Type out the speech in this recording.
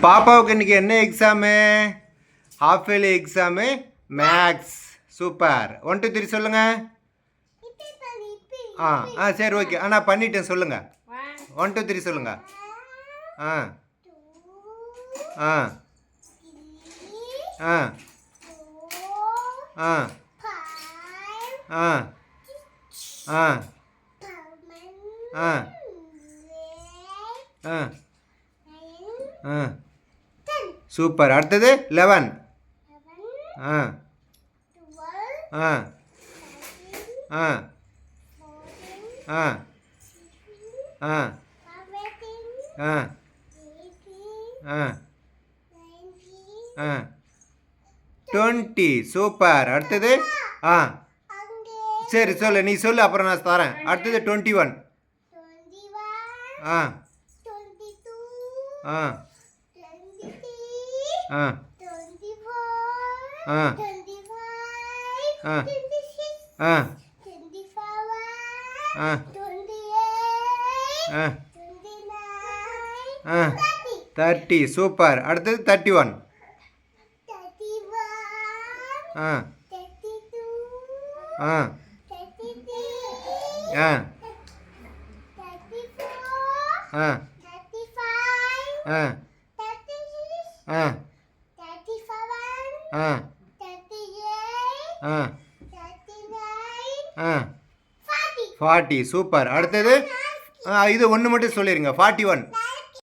பாப்பாவுக்கு இன்றைக்கி என்ன exam? Half yearly exam maths. Super. 1 2 3 சொல்லுங்கள். சரி ஓகே. நான் பண்ணிட்டேன் சொல்லுங்கள். 1 2 3 சொல்லுங்கள். ஆ ஆ ஆ ஆ ஆ ஆ ஆ ஆ ஆ சூப்பர். அடுத்தது 11. ஆ ஆ ஆ ஆ ஆ ஆ ஆ ஆ 20. சூப்பர். அடுத்தது சரி சொல்லு, நீ சொல்லு, அப்புறம் நான் தரேன். அடுத்தது 21. ஆ ஆ ஆ ஆ ஆ ஆ ஆ ஆ 30. சூப்பர். அடுத்தது 31. ஆ ஆ ஆ ஆ ஆ ஆ ஆ ஆ ஆ 40. சூப்பர். அடுத்தது இது ஒன்று மட்டும் சொல்லிடுங்க. 41.